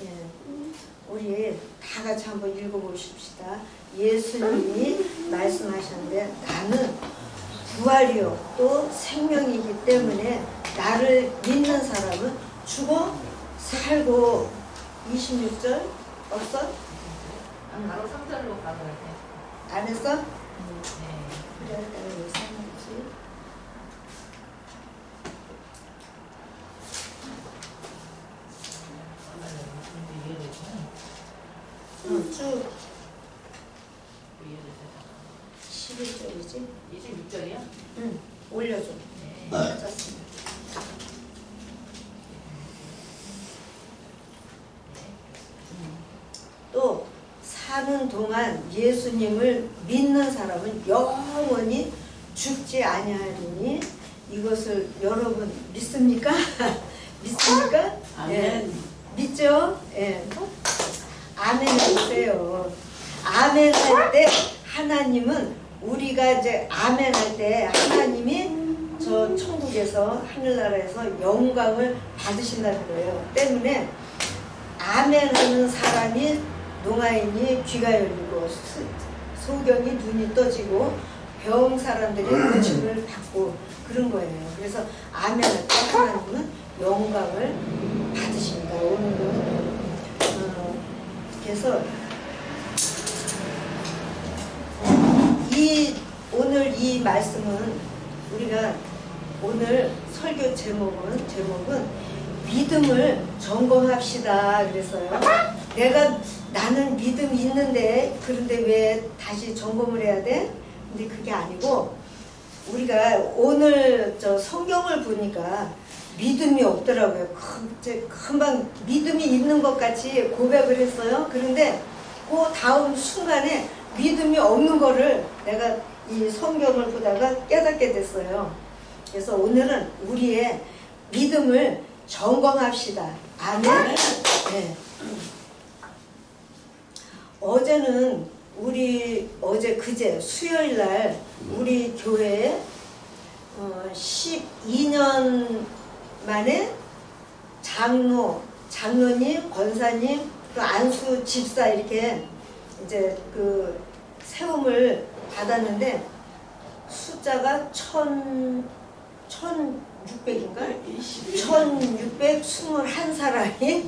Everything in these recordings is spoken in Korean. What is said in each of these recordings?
예. 우리 다 같이 한번 읽어보십시다. 예수님이 말씀하셨는데 나는 부활이요 또 생명이기 때문에 나를 믿는 사람은 죽어 살고. 26절 없어? 바로 3절로 가도 돼. 안 했어? 네. 그래, 내가 왜 say았지? 쭉 11절이지? 26절이야? 응, 올려줘. 네. 찾았습니다. 또 사는 동안 예수님을 믿는 사람은 영원히 죽지 아니하리니 이것을 여러분 믿습니까? 믿습니까? 아멘. 예, 믿죠? 예. 아멘 해주세요. 아멘 할 때 하나님은 우리가 이제 아멘 할 때 하나님이 저 천국에서 하늘나라에서 영광을 받으신다는 거예요. 때문에 아멘 하는 사람이 농아인이 귀가 열리고 소경이 눈이 떠지고 병 사람들이 고침을 받고 그런 거예요. 그래서 아멘 할 때 하나님은 영광을 받으십니다. 오늘은 그래서 오늘 이 말씀은 우리가 오늘 설교 제목은 믿음을 점검합시다 그랬어요. 나는 믿음이 있는데 그런데 왜 다시 점검을 해야 돼? 근데 그게 아니고 우리가 오늘 저 성경을 보니까 믿음이 없더라고요. 금방 믿음이 있는 것 같이 고백을 했어요. 그런데 그 다음 순간에 믿음이 없는 거를 내가 이 성경을 보다가 깨닫게 됐어요. 그래서 오늘은 우리의 믿음을 점검합시다. 아멘. 네. 어제는 그제 수요일 날 우리 교회에 12년 만에 장로님, 권사님, 또 안수 집사 이렇게 이제 그 세움을 받았는데 숫자가 1600인가? 1621사람이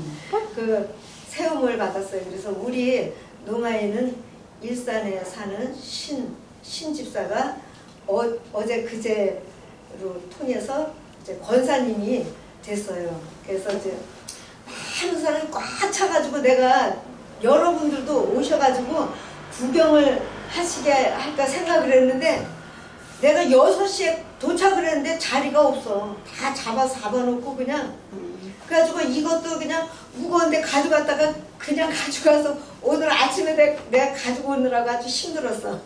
그 세움을 받았어요. 그래서 우리 농아이는 일산에 사는 신집사가 어제 그제로 통해서 이제 권사님이 됐어요. 그래서 이제 많은 사람이 꽉 차가지고 내가 여러분들도 오셔가지고 구경을 하시게 할까 생각을 했는데 내가 6시에 도착을 했는데 자리가 없어. 다 잡아놓고 그냥 그래가지고 이것도 그냥 무거운데 가져갔다가 그냥 가져가서 오늘 아침에 내가 가지고 오느라고 아주 힘들었어.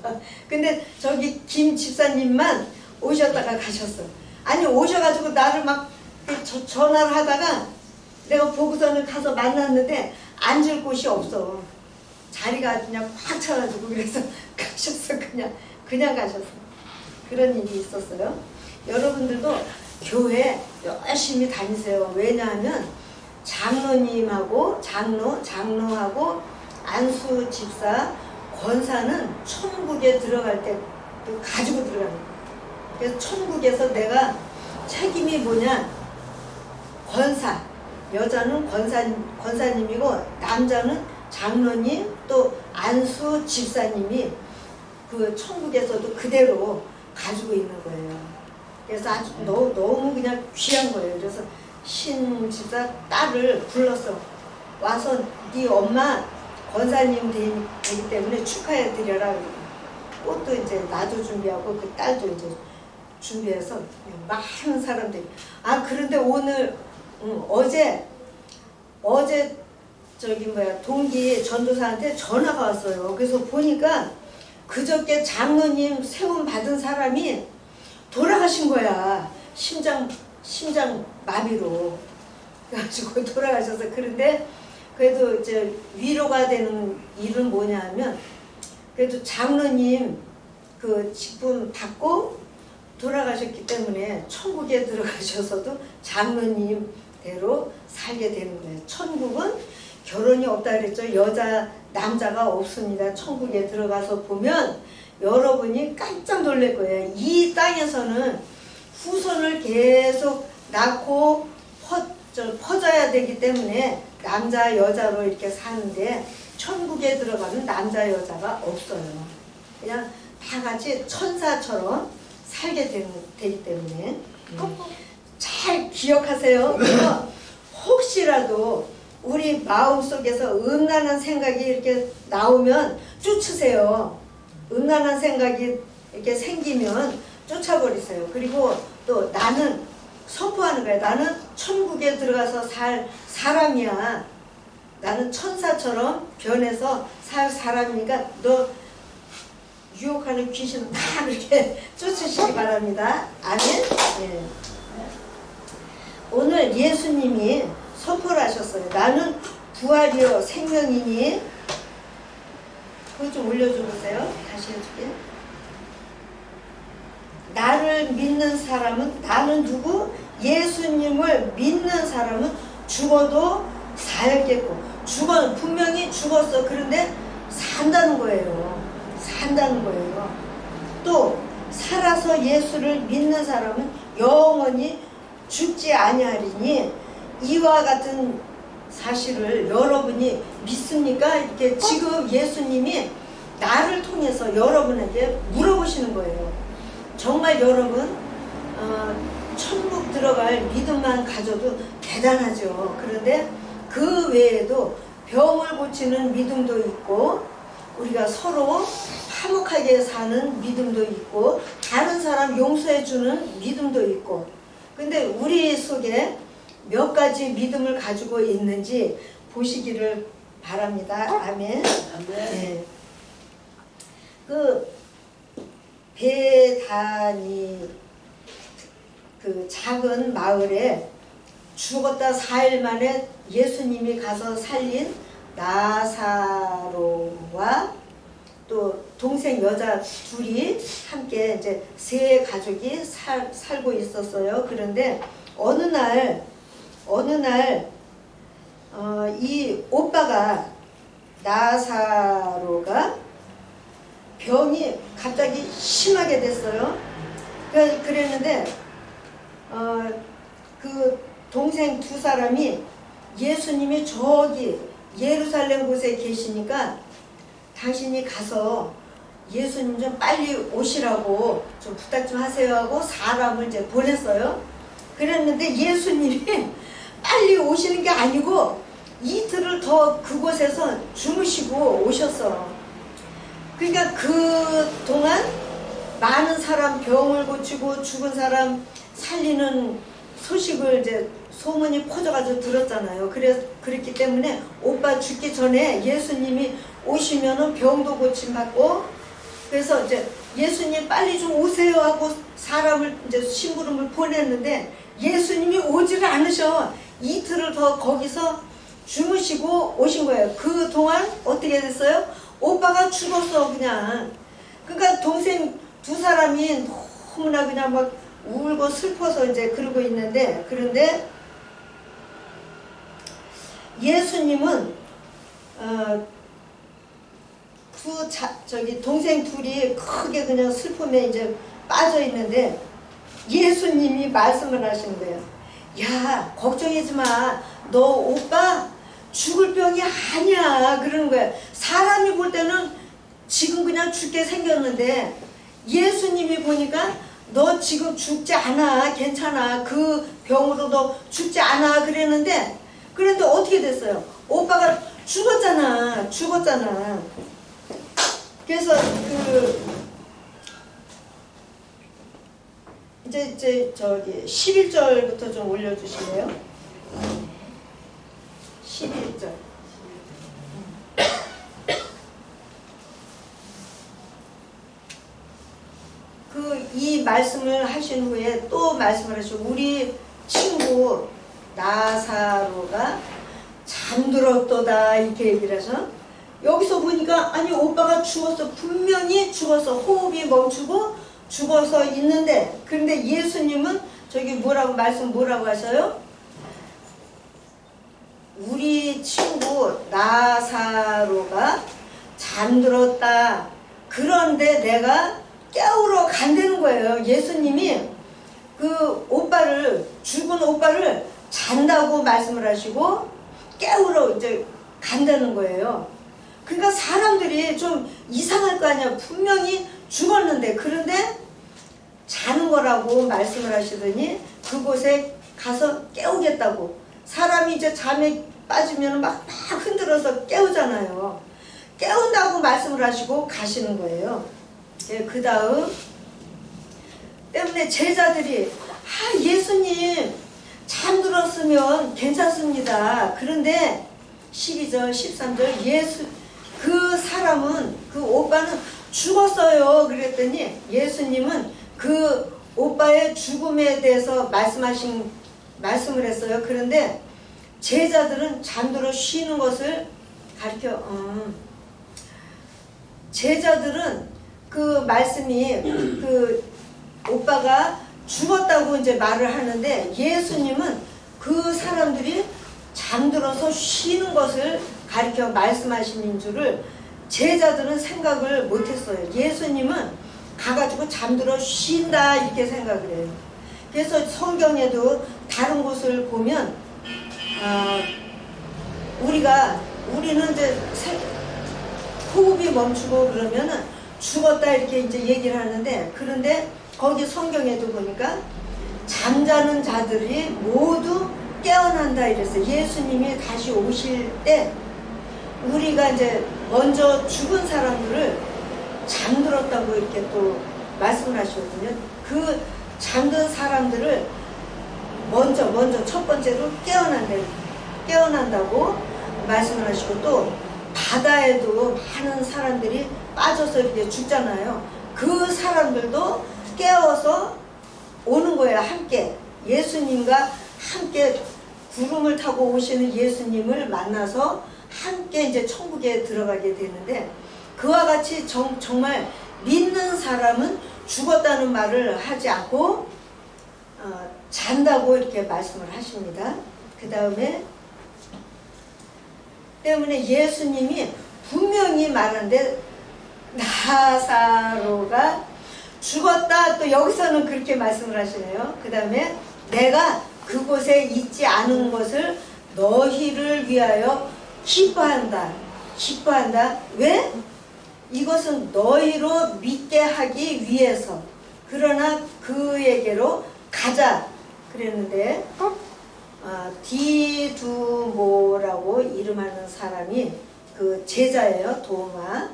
근데 저기 김 집사님만 오셨다가 가셨어. 아니 오셔가지고 나를 막 전화를 하다가 내가 보고서는 가서 만났는데 앉을 곳이 없어. 자리가 그냥 꽉 차가지고 그래서 가셨어. 그냥 가셨어. 그런 일이 있었어요. 여러분들도 교회 열심히 다니세요. 왜냐하면 장로님하고 장로하고 안수 집사, 권사는 천국에 들어갈 때 가지고 들어가는 거예요. 그래서 천국에서 내가 책임이 뭐냐? 권사, 여자는 권사님이고 남자는 장로님 또 안수 집사님이 그 천국에서도 그대로 가지고 있는 거예요. 그래서 아주 너무 그냥 귀한 거예요. 그래서 신 집사 딸을 불렀어. 와서 네 엄마 권사님 되기 때문에 축하해 드려라. 꽃도 이제 나도 준비하고 그 딸도 이제 준비해서 많은 사람들이. 그런데 오늘 어제 동기 전도사한테 전화가 왔어요. 그래서 보니까 그저께 장로님 세움 받은 사람이 돌아가신 거야. 심장 마비로. 그래가지고 돌아가셔서. 그런데 그래도 이제 위로가 되는 일은 뭐냐면 그래도 장로님 그 직분 받고 돌아가셨기 때문에 천국에 들어가셔서도 장로님대로 살게 되는 거예요. 천국은 결혼이 없다 그랬죠. 남자가 없습니다. 천국에 들어가서 보면 여러분이 깜짝 놀랄 거예요. 이 땅에서는 후손을 계속 낳고 퍼져야 되기 때문에 남자 여자로 이렇게 사는데 천국에 들어가면 남자 여자가 없어요. 그냥 다 같이 천사처럼 살게 되기 때문에 잘 기억하세요. 그래서 혹시라도 우리 마음속에서 음란한 생각이 이렇게 나오면 쫓으세요. 음란한 생각이 이렇게 생기면 쫓아버리세요. 그리고 또 나는 선포하는 거예요. 나는 천국에 들어가서 살 사람이야. 나는 천사처럼 변해서 살 사람이니까 너 유혹하는 귀신 다 그렇게 쫓으시기 바랍니다. 아멘. 예. 오늘 예수님이 선포를 하셨어요. 나는 부활이요 생명이니. 그거 좀 올려줘 보세요. 다시 해줄게. 나를 믿는 사람은, 나는 누구? 예수님을 믿는 사람은 죽어도 살겠고, 분명히 죽었어. 그런데 산다는 거예요. 산다는 거예요. 또 살아서 예수를 믿는 사람은 영원히 죽지 아니하리니, 이와 같은 사실을 여러분이 믿습니까? 이렇게 지금 예수님이 나를 통해서 여러분에게 물어보시는 거예요. 정말 여러분 천국 들어갈 믿음만 가져도 대단하죠. 그런데 그 외에도 병을 고치는 믿음도 있고, 우리가 서로 화목하게 사는 믿음도 있고, 다른 사람 용서해주는 믿음도 있고. 근데 우리 속에 몇 가지 믿음을 가지고 있는지 보시기를 바랍니다. 아멘. 네. 그 베다니 그 작은 마을에 죽었다 4일 만에 예수님이 가서 살린 나사로와 또 동생 여자 둘이 함께 이제 세 가족이 살고 있었어요. 그런데 어느 날 이 오빠가 나사로가 병이 갑자기 심하게 됐어요. 그랬는데 그 동생 두 사람이 예수님이 저기 예루살렘 곳에 계시니까 당신이 가서 예수님 좀 빨리 오시라고 좀 부탁 좀 하세요 하고 사람을 이제 보냈어요. 그랬는데 예수님이 빨리 오시는 게 아니고 이틀을 더 그곳에서 주무시고 오셨어. 그러니까 그 동안 많은 사람 병을 고치고 죽은 사람 살리는 소식을 이제 소문이 퍼져가지고 들었잖아요. 그랬기 때문에 오빠 죽기 전에 예수님이 오시면은 병도 고침받고, 그래서 이제 예수님 빨리 좀 오세요 하고 사람을 이제 심부름을 보냈는데 예수님이 오지를 않으셔. 이틀을 더 거기서 주무시고 오신 거예요. 그 동안 어떻게 됐어요? 오빠가 죽었어 그냥. 그러니까 동생 두 사람이 너무나 그냥 막 울고 슬퍼서 이제 그러고 있는데, 그런데 예수님은 저기 동생 둘이 크게 그냥 슬픔에 이제 빠져 있는데 예수님이 말씀을 하시는 거예요. 야, 걱정하지 마. 너 오빠 죽을 병이 아니야. 그러는 거야. 사람이 볼 때는 지금 그냥 죽게 생겼는데 예수님이 보니까 너 지금 죽지 않아. 괜찮아. 그 병으로 너 죽지 않아. 그랬는데 그런데 어떻게 됐어요? 오빠가 죽었잖아. 그래서 이제 저기 11절부터 좀 올려주실래요? 11절. 이 말씀을 하신 후에 또 말씀을 하시고, 우리 친구 나사로가 잠들었도다 이렇게 얘기를 해서, 여기서 보니까 아니 오빠가 죽었어. 분명히 죽었어. 호흡이 멈추고 죽어서 있는데, 그런데 예수님은 저기 뭐라고 하셔요? 우리 친구 나사로가 잠들었다. 그런데 내가 깨우러 간다는 거예요. 예수님이 그 오빠를, 죽은 오빠를 잔다고 말씀을 하시고 깨우러 이제 간다는 거예요. 그러니까 사람들이 좀 이상할 거 아니야. 분명히 죽었는데. 그런데 자는 거라고 말씀을 하시더니 그곳에 가서 깨우겠다고. 사람이 이제 잠에 빠지면 막 흔들어서 깨우잖아요. 깨운다고 말씀을 하시고 가시는 거예요. 그 다음 때문에 제자들이 예수님 잠들었으면 괜찮습니다. 그런데 12절 13절 그 사람은, 그 오빠는 죽었어요. 그랬더니 예수님은 그 오빠의 죽음에 대해서 말씀을 했어요. 그런데 제자들은 잠들어 쉬는 것을 가르쳐. 제자들은 그 말씀이 그 오빠가 죽었다고 이제 말을 하는데 예수님은 그 사람들이 잠들어서 쉬는 것을 가르쳐 말씀하시는 줄을 제자들은 생각을 못했어요. 예수님은 가가지고 잠들어 쉰다 이렇게 생각을 해요. 그래서 성경에도 다른 곳을 보면 우리는 이제 호흡이 멈추고 그러면은 죽었다 이렇게 이제 얘기를 하는데, 그런데 거기 성경에도 보니까 잠자는 자들이 모두 깨어난다 이랬어요. 예수님이 다시 오실 때 우리가 이제 먼저 죽은 사람들을 잠들었다고 이렇게 또 말씀을 하시거든요. 그 잠든 사람들을 먼저 첫 번째로 깨어난다고 말씀을 하시고, 또 바다에도 많은 사람들이 빠져서 이렇게 죽잖아요. 그 사람들도 깨어서 오는 거예요. 함께 예수님과 함께 구름을 타고 오시는 예수님을 만나서 함께 이제 천국에 들어가게 되는데, 그와 같이 정말 믿는 사람은 죽었다는 말을 하지 않고 잔다고 이렇게 말씀을 하십니다. 그 다음에 때문에 예수님이 분명히 말하는데 나사로가 죽었다, 또 여기서는 그렇게 말씀을 하시네요. 그 다음에 내가 그곳에 있지 않은 것을 너희를 위하여 기뻐한다. 왜? 이것은 너희로 믿게 하기 위해서. 그러나 그에게로 가자 그랬는데, 디두모라고 이름하는 사람이 그 제자예요. 도마.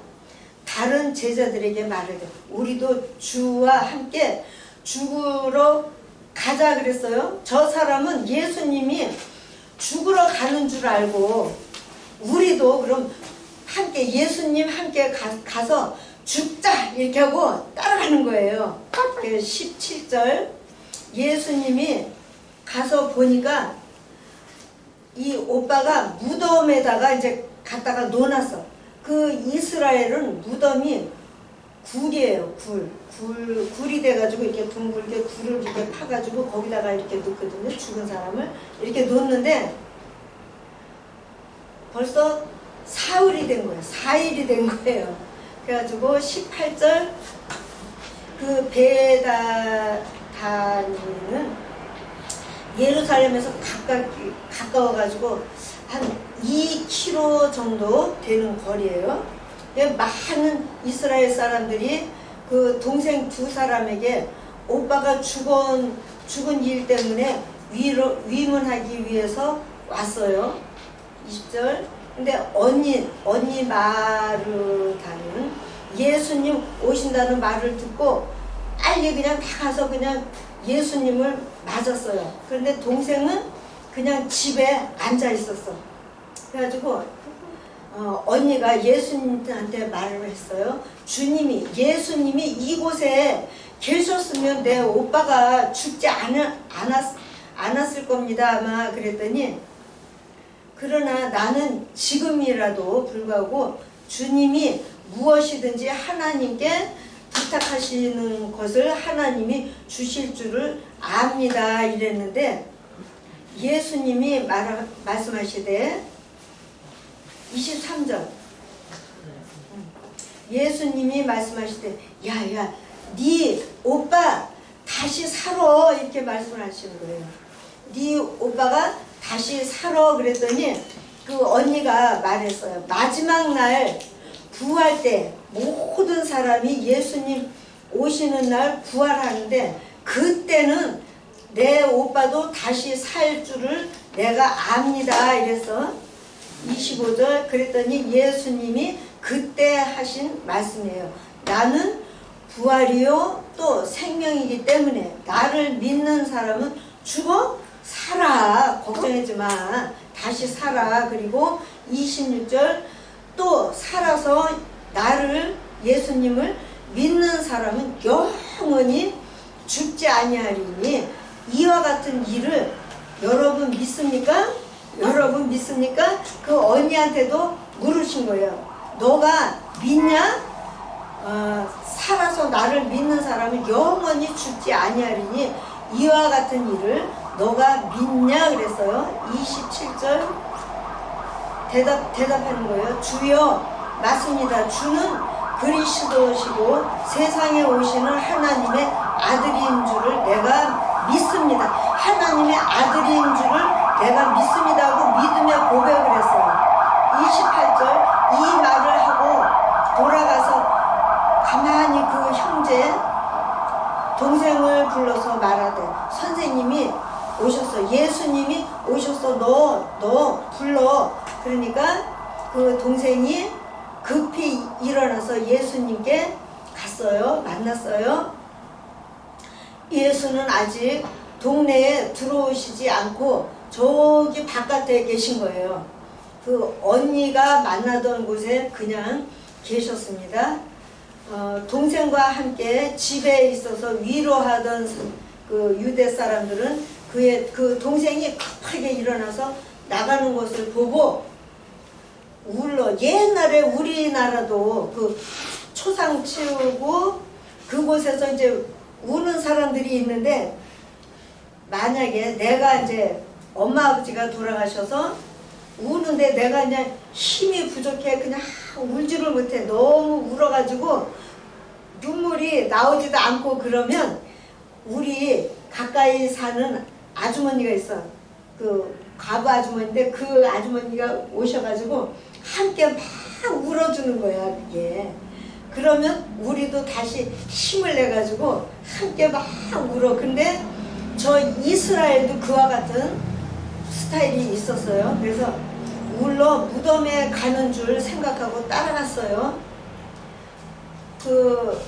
다른 제자들에게 말을 해요. 우리도 주와 함께 죽으러 가자 그랬어요. 저 사람은 예수님이 죽으러 가는 줄 알고 우리도 그럼 함께 예수님 함께 가서 죽자 이렇게 하고 따라가는 거예요. 17절 예수님이 가서 보니까 이 오빠가 무덤에다가 이제 갖다가 놓아놨어. 그 이스라엘은 무덤이 굴이에요. 굴이 돼가지고 이렇게 둥글게 굴을 이렇게 파가지고 거기다가 이렇게 놓거든요. 죽은 사람을 이렇게 놓는데 벌써 사흘이 된 거예요. 4일이 된 거예요. 그래가지고 18절 그 베다니는 예루살렘에서 가까워가지고 한 2km 정도 되는 거리예요. 많은 이스라엘 사람들이 그 동생 두 사람에게 오빠가 죽은 일 때문에 위문하기 위해서 왔어요. 20절. 근데 언니 마르다는 예수님 오신다는 말을 듣고 빨리 그냥 다 가서 그냥 예수님을 맞았어요. 그런데 동생은 그냥 집에 앉아 있었어. 그래가지고 언니가 예수님한테 말을 했어요. 예수님이 이곳에 계셨으면 내 오빠가 죽지 않았을 겁니다 아마. 그랬더니 그러나 나는 지금이라도 불구하고 주님이 무엇이든지 하나님께 부탁하시는 것을 하나님이 주실 줄을 압니다 이랬는데, 예수님이 말씀하시되 23절. 예수님이 말씀하실 때, 야야, 네 오빠 다시 살아, 이렇게 말씀을 하시는 거예요. 네 오빠가 다시 살아. 그랬더니 그 언니가 말했어요. 마지막 날 부활 때 모든 사람이 예수님 오시는 날 부활하는데, 그때는 내 오빠도 다시 살 줄을 내가 압니다. 이래서 25절. 그랬더니 예수님이 그때 하신 말씀이에요. 나는 부활이요 또 생명이기 때문에 나를 믿는 사람은 죽어 살아. 걱정하지 마. 다시 살아. 그리고 26절. 또 살아서 나를, 예수님을 믿는 사람은 영원히 죽지 아니하리니 이와 같은 일을 여러분 믿습니까? 여러분 믿습니까? 그 언니한테도 물으신 거예요. 너가 믿냐? 살아서 나를 믿는 사람은 영원히 죽지 아니하리니 이와 같은 일을 너가 믿냐? 그랬어요. 27절. 대답하는 거예요. 주여, 맞습니다. 주는 그리스도시고 세상에 오시는 하나님의 아들인 줄을 내가 믿습니다. 하나님의 아들인 줄을 내가 믿습니다 하고 믿음의 고백을 했어요. 28절. 이 말을 하고 돌아가서 가만히 그 형제 동생을 불러서 말하되, 선생님이 오셨어. 예수님이 오셨어. 너 불러. 그러니까 그 동생이 급히 일어나서 예수님께 갔어요. 만났어요. 예수는 아직 동네에 들어오시지 않고 저기 바깥에 계신 거예요. 그 언니가 만나던 곳에 그냥 계셨습니다. 동생과 함께 집에 있어서 위로하던 그 유대 사람들은 그 동생이 급하게 일어나서 나가는 것을 보고 울러, 옛날에 우리나라도 그 초상 치우고 그곳에서 이제 우는 사람들이 있는데, 만약에 내가 이제 엄마 아버지가 돌아가셔서 우는데 내가 그냥 힘이 부족해 그냥 울지를 못해. 너무 울어가지고 눈물이 나오지도 않고 그러면 우리 가까이 사는 아주머니가 있어. 그 과부 아주머니인데 그 아주머니가 오셔가지고 함께 막 울어주는 거야. 그게 그러면 우리도 다시 힘을 내가지고 함께 막 울어. 근데 저 이스라엘도 그와 같은 스타일이 있었어요. 그래서 울러 무덤에 가는 줄 생각하고 따라갔어요. 그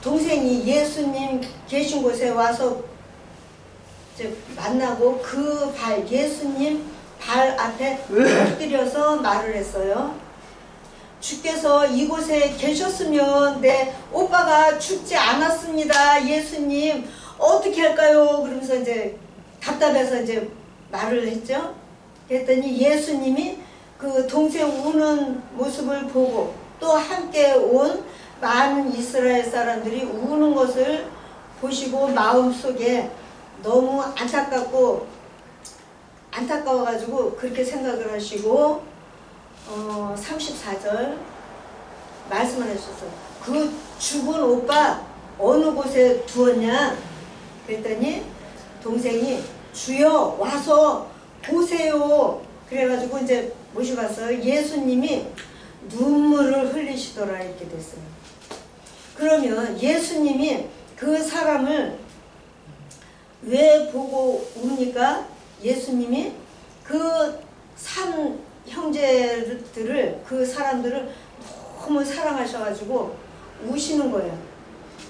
동생이 예수님 계신 곳에 와서 이제 만나고 그 예수님 발 앞에 엎드려서 말을 했어요. 주께서 이곳에 계셨으면 내 오빠가 죽지 않았습니다. 예수님 어떻게 할까요? 그러면서 이제 답답해서 이제 말을 했죠. 그랬더니 예수님이 그 동생 우는 모습을 보고 또 함께 온 많은 이스라엘 사람들이 우는 것을 보시고 마음속에 너무 안타까워가지고 그렇게 생각을 하시고 34절 말씀을 하셨어요. 그 죽은 오빠 어느 곳에 두었냐? 그랬더니 동생이 주여 와서 보세요. 그래가지고 이제 모셔봤어요. 예수님이 눈물을 흘리시더라 이렇게 됐어요. 그러면 예수님이 그 사람을 왜 보고 웁니까? 예수님이 그 산 형제들을, 그 사람들을 너무 사랑하셔가지고 우시는 거예요.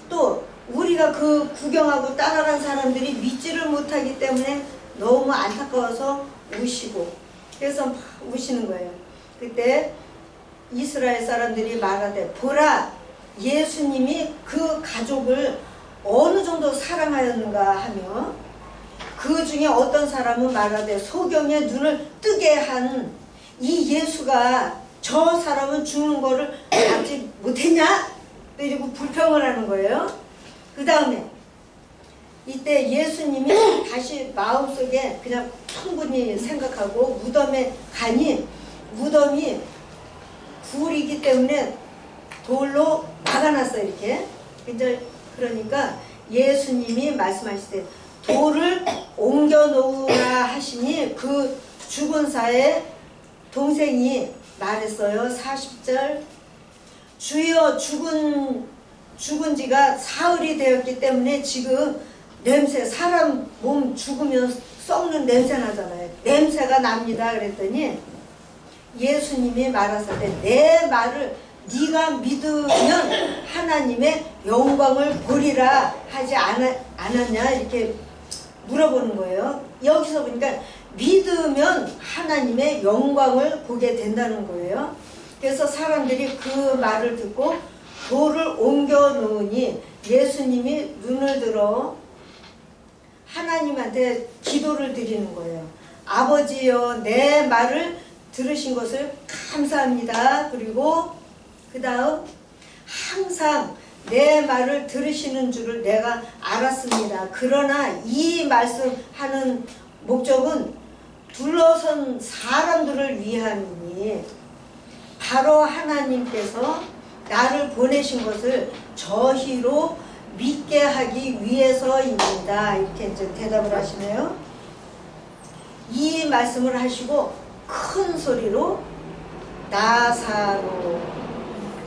또 우리가 그 구경하고 따라간 사람들이 믿지를 못하기 때문에 너무 안타까워서 우시고, 그래서 막 우시는 거예요. 그때 이스라엘 사람들이 말하되 보라, 예수님이 그 가족을 어느 정도 사랑하였는가 하며, 그 중에 어떤 사람은 말하되 소경의 눈을 뜨게 한 이 예수가 저 사람은 죽는 거를 알지 못했냐? 그리고 불평을 하는 거예요. 그 다음에 이때 예수님이 다시 마음속에 그냥 충분히 생각하고 무덤에 가니 무덤이 굴이기 때문에 돌로 막아놨어요. 이렇게. 이제 그러니까 예수님이 말씀하실 때 돌을 옮겨 놓으라 하시니 그 죽은 사의 동생이 말했어요. 40절 주여 죽은 지가 사흘이 되었기 때문에 지금 냄새, 사람 몸 죽으면 썩는 냄새 나잖아요. 냄새가 납니다. 그랬더니 예수님이 말하사대 내 말을 네가 믿으면 하나님의 영광을 보리라 하지 않았냐 이렇게 물어보는 거예요. 여기서 보니까 믿으면 하나님의 영광을 보게 된다는 거예요. 그래서 사람들이 그 말을 듣고 돌을 옮겨 놓으니 예수님이 눈을 들어 하나님한테 기도를 드리는 거예요. 아버지여 내 말을 들으신 것을 감사합니다. 그리고 그 다음 항상 내 말을 들으시는 줄을 내가 알았습니다. 그러나 이 말씀하는 목적은 둘러선 사람들을 위함이니 바로 하나님께서 나를 보내신 것을 저희로 믿게 하기 위해서입니다. 이렇게 이제 대답을 하시네요. 이 말씀을 하시고 큰 소리로 나사로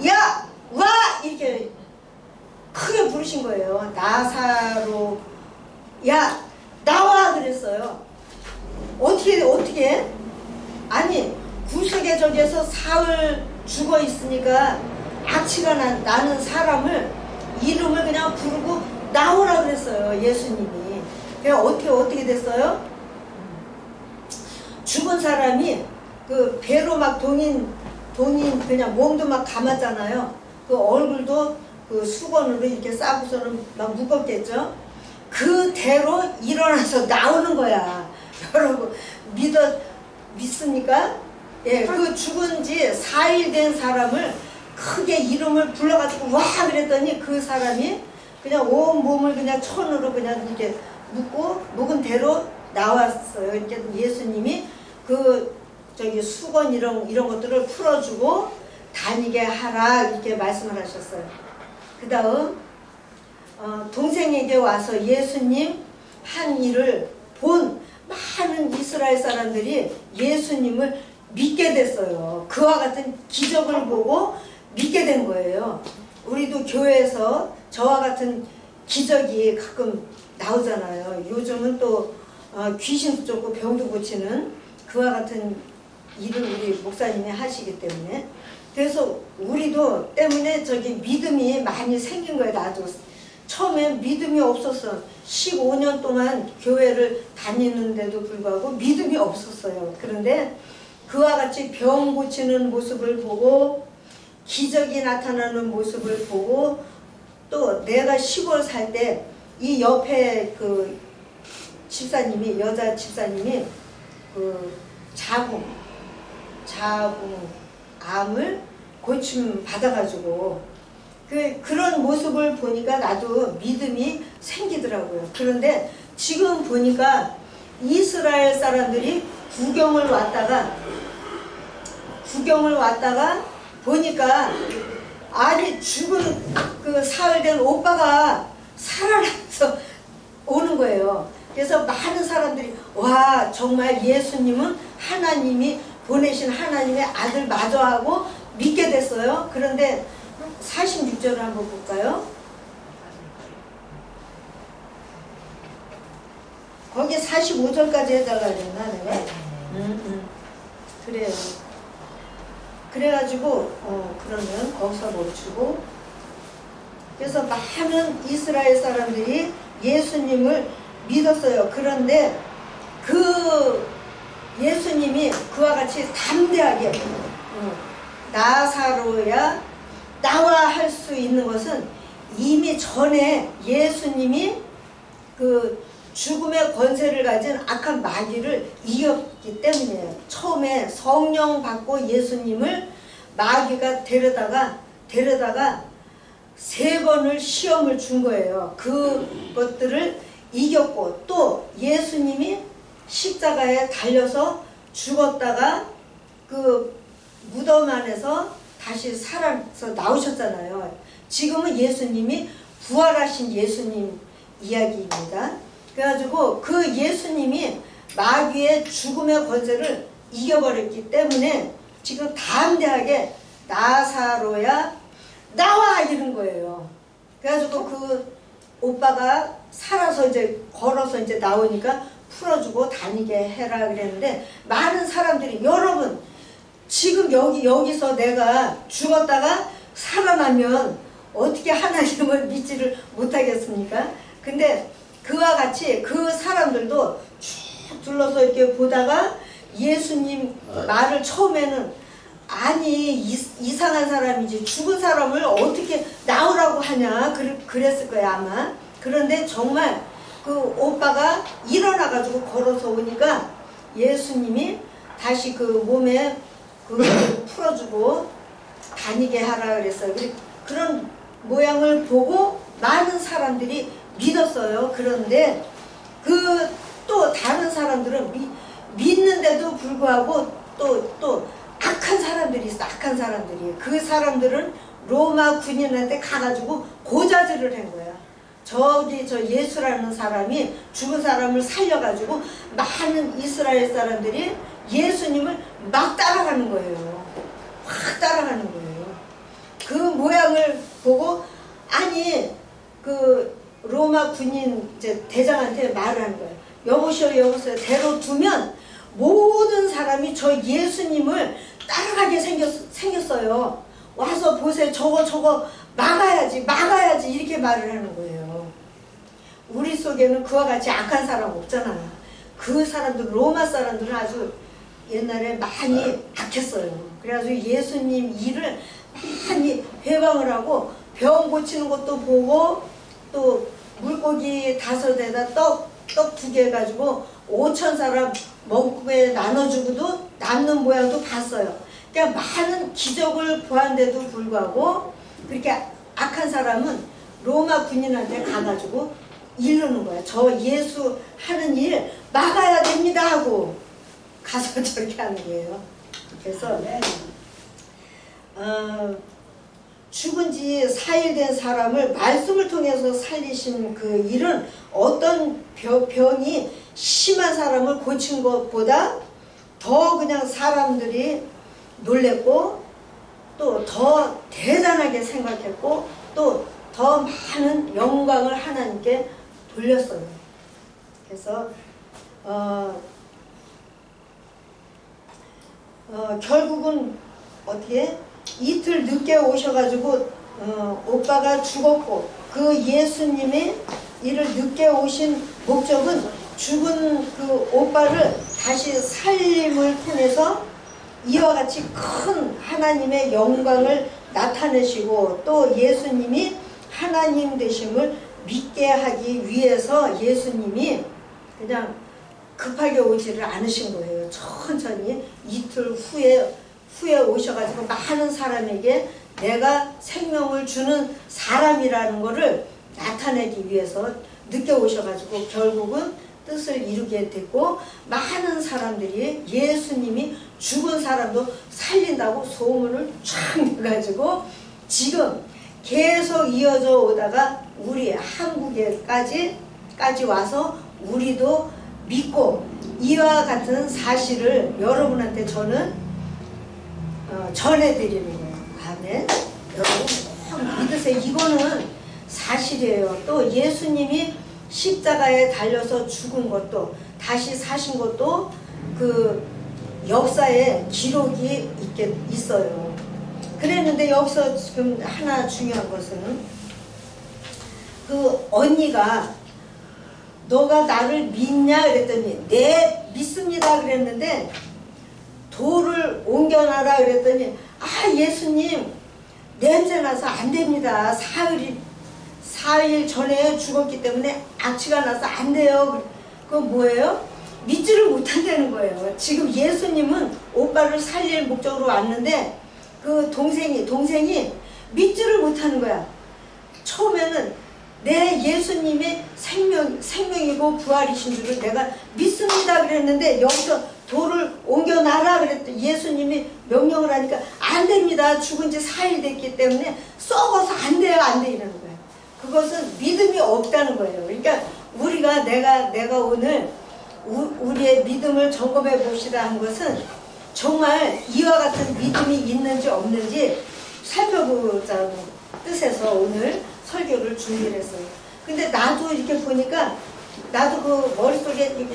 야! 와! 이렇게 크게 부르신 거예요. 나사로 야! 나와! 그랬어요. 어떻게 아니 구석에 저기에서 사흘 죽어 있으니까 악취가 나는 사람을 이름을 그냥 부르고 나오라 그랬어요. 예수님이. 그냥 어떻게 됐어요? 죽은 사람이 그 배로 막 동인 그냥 몸도 막 감았잖아요. 그 얼굴도 그 수건으로 이렇게 싸고서는 막 묶었겠죠. 그대로 일어나서 나오는 거야. 여러분 믿습니까? 예, 그 죽은 지 4일 된 사람을 크게 이름을 불러가지고 와 그랬더니 그 사람이 그냥 온 몸을 그냥 천으로 그냥 이렇게 묶고 묵은 대로 나왔어요. 이렇게 예수님이 그 저기 수건 이런 것들을 풀어주고 다니게 하라 이렇게 말씀을 하셨어요. 그 다음 동생에게 와서 예수님 한 일을 본 많은 이스라엘 사람들이 예수님을 믿게 됐어요. 그와 같은 기적을 보고 믿게 된 거예요. 우리도 교회에서 저와 같은 기적이 가끔 나오잖아요. 요즘은 또 귀신도 쫓고 병도 고치는 그와 같은 일을 우리 목사님이 하시기 때문에 그래서 우리도 때문에 저기 믿음이 많이 생긴 거예요. 나도 처음엔 믿음이 없었어. 15년 동안 교회를 다니는데도 불구하고 믿음이 없었어요. 그런데 그와 같이 병 고치는 모습을 보고 기적이 나타나는 모습을 보고 또 내가 시골 살 때 이 옆에 그 집사님이 여자 집사님이 그 암을 고침 받아가지고 그런 모습을 보니까 나도 믿음이 생기더라고요. 그런데 지금 보니까 이스라엘 사람들이 구경을 왔다가 보니까 아니 죽은 그 사흘 된 오빠가 살아나서 오는 거예요. 그래서 많은 사람들이 와 정말 예수님은 하나님이 보내신 하나님의 아들 마저 하고 믿게 됐어요. 그런데 46절을 한번 볼까요? 거기 45절까지 해달라 그랬나 내가? 그래요. 그래가지고 그러면 거기서 멈추고 그래서 많은 이스라엘 사람들이 예수님을 믿었어요. 그런데 그 예수님이 그와 같이 담대하게 나사로야 나와 할 수 있는 것은 이미 전에 예수님이 그 죽음의 권세를 가진 악한 마귀를 이겼기 때문이에요. 처음에 성령 받고 예수님을 마귀가 데려다가 3번을 시험을 준 거예요. 그것들을 이겼고 또 예수님이 십자가에 달려서 죽었다가 그 무덤 안에서 다시 살아서 나오셨잖아요. 지금은 예수님이 부활하신 예수님 이야기입니다. 그래가지고 그 예수님이 마귀의 죽음의 권세를 이겨버렸기 때문에 지금 담대하게 나사로야 나와 이런 거예요. 그래가지고 그 오빠가 살아서 이제 걸어서 이제 나오니까 풀어주고 다니게 해라 그랬는데, 많은 사람들이, 여러분 지금 여기서 내가 죽었다가 살아나면 어떻게 하나님을 믿지를 못하겠습니까? 근데 그와 같이 그 사람들도 쭉 둘러서 이렇게 보다가 예수님 말을 처음에는 아니 이상한 사람이지 죽은 사람을 어떻게 나오라고 하냐 그랬을 거야 아마. 그런데 정말 그 오빠가 일어나가지고 걸어서 오니까 예수님이 다시 그 몸에 그걸 풀어주고 다니게 하라 그랬어요. 그런 모양을 보고 많은 사람들이 믿었어요. 그런데 그 또 다른 사람들은 믿는데도 불구하고 또 악한 사람들이 있어. 악한 사람들이. 그 사람들은 로마 군인한테 가가지고 고자질을 한 거야. 저 예수라는 사람이 죽은 사람을 살려가지고 많은 이스라엘 사람들이 예수님을 막 따라가는 거예요. 확 따라가는 거예요. 그 모양을 보고 아니 그 로마 군인 이제 대장한테 말을 하는 거예요. 여보시오 대로 두면 모든 사람이 저 예수님을 따라가게 생겼어요. 와서 보세요. 저거 막아야지 이렇게 말을 하는 거예요. 우리 속에는 그와 같이 악한 사람 없잖아. 그 사람들 로마 사람들은 아주 옛날에 많이 악했어요. 그래가지고 예수님 일을 많이 회방을 하고 병 고치는 것도 보고 또 물고기 5에다 떡 2개 해가지고 5천 사람 먹게 나눠주고도 남는 모양도 봤어요. 그러니까 많은 기적을 보았는데도 불구하고 그렇게 악한 사람은 로마 군인한테 가가지고 이르는 거야. 저 예수 하는 일 막아야 됩니다 하고 가서 저렇게 하는 거예요. 그래서 죽은 지 4일 된 사람을 말씀을 통해서 살리신 그 일은 어떤 병이 심한 사람을 고친 것보다 더 그냥 사람들이 놀랬고 또 더 대단하게 생각했고 또 더 많은 영광을 하나님께 돌렸어요. 그래서 결국은 어떻게 이틀 늦게 오셔가지고 오빠가 죽었고 그 예수님의 이를 늦게 오신 목적은 죽은 그 오빠를 다시 살림을 통해서 이와 같이 큰 하나님의 영광을 나타내시고 또 예수님이 하나님 되심을 믿게 하기 위해서 예수님이 그냥 급하게 오지를 않으신 거예요. 천천히 이틀 후에 오셔가지고 많은 사람에게 내가 생명을 주는 사람이라는 것을 나타내기 위해서 늦게 오셔가지고 결국은 뜻을 이루게 됐고 많은 사람들이 예수님이 죽은 사람도 살린다고 소문을 쫙 내가지고 지금 계속 이어져 오다가 우리 한국에까지 와서 우리도 믿고 이와 같은 사실을 여러분한테 저는 전해드리는 거예요. 아멘. 여러분 꼭 믿으세요. 이거는 사실이에요. 또 예수님이 십자가에 달려서 죽은 것도 다시 사신 것도 그 역사에 기록이 있어요. 그랬는데 여기서 지금 하나 중요한 것은 그 언니가 너가 나를 믿냐 그랬더니 네 믿습니다 그랬는데 돌을 옮겨놔라 그랬더니 아 예수님 냄새나서 안 됩니다. 사일 전에 죽었기 때문에 악취가 나서 안 돼요. 그건 뭐예요? 믿지를 못한다는 거예요. 지금 예수님은 오빠를 살릴 목적으로 왔는데 그 동생이 믿지를 못하는 거야. 처음에는 내 예수님의 생명이고 부활이신 줄을 내가 믿습니다 그랬는데 여기서 돌을 옮겨놔라 그랬더니 예수님이 명령을 하니까 안 됩니다. 죽은 지 4일 됐기 때문에 썩어서 안 돼요. 안 돼. 이러는 거예요. 그것은 믿음이 없다는 거예요. 그러니까 우리가 내가 오늘 우리의 믿음을 점검해 봅시다 한 것은 정말 이와 같은 믿음이 있는지 없는지 살펴보자는 뜻에서 오늘 설교를 준비를 했어요. 근데 나도 이렇게 보니까 나도 그 머릿속에 이렇게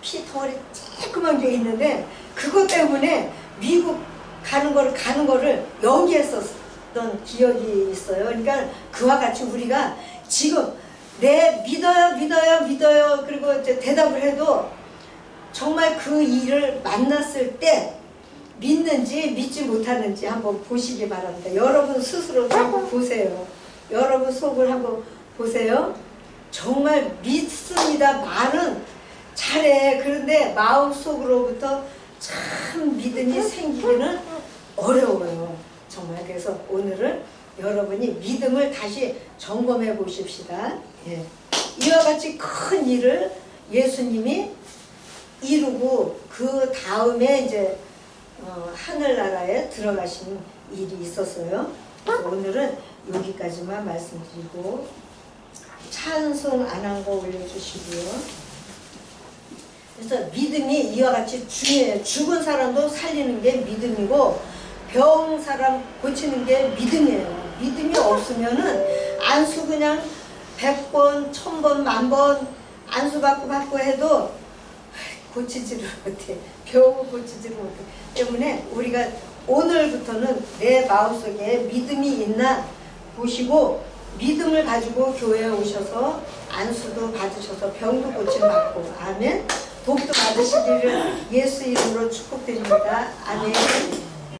피 덩어리 쬐끄만 게 있는데 그것 때문에 미국 가는 거를 연기했었던 기억이 있어요. 그러니까 그와 같이 우리가 지금 믿어요 그리고 이제 대답을 해도 정말 그 일을 만났을 때 믿는지 믿지 못하는지 한번 보시기 바랍니다. 여러분 스스로도 한번 보세요. 여러분 속을 한번 보세요. 정말 믿습니다. 말은 잘해. 그런데 마음속으로부터 참 믿음이 생기기는 어려워요. 정말. 그래서 오늘은 여러분이 믿음을 다시 점검해 보십시다. 예. 이와 같이 큰 일을 예수님이 이루고 그 다음에 이제 하늘나라에 들어가신 일이 있었어요. 그래서 오늘은 여기까지만 말씀드리고 찬송 안 한 거 올려주시고요. 그래서 믿음이 이와 같이 중요해요. 죽은 사람도 살리는 게 믿음이고 병 사람 고치는 게 믿음이에요. 믿음이 없으면은 안수 그냥 100번, 1000번, 10,000번 안수 받고 해도 고치지를 못해. 병을 고치지를 못해. 때문에 우리가 오늘부터는 내 마음속에 믿음이 있나 보시고 믿음을 가지고 교회에 오셔서 안수도 받으셔서 병도 고침 받고 아멘. 복도 받으시기를 예수 이름으로 축복드립니다. 아멘.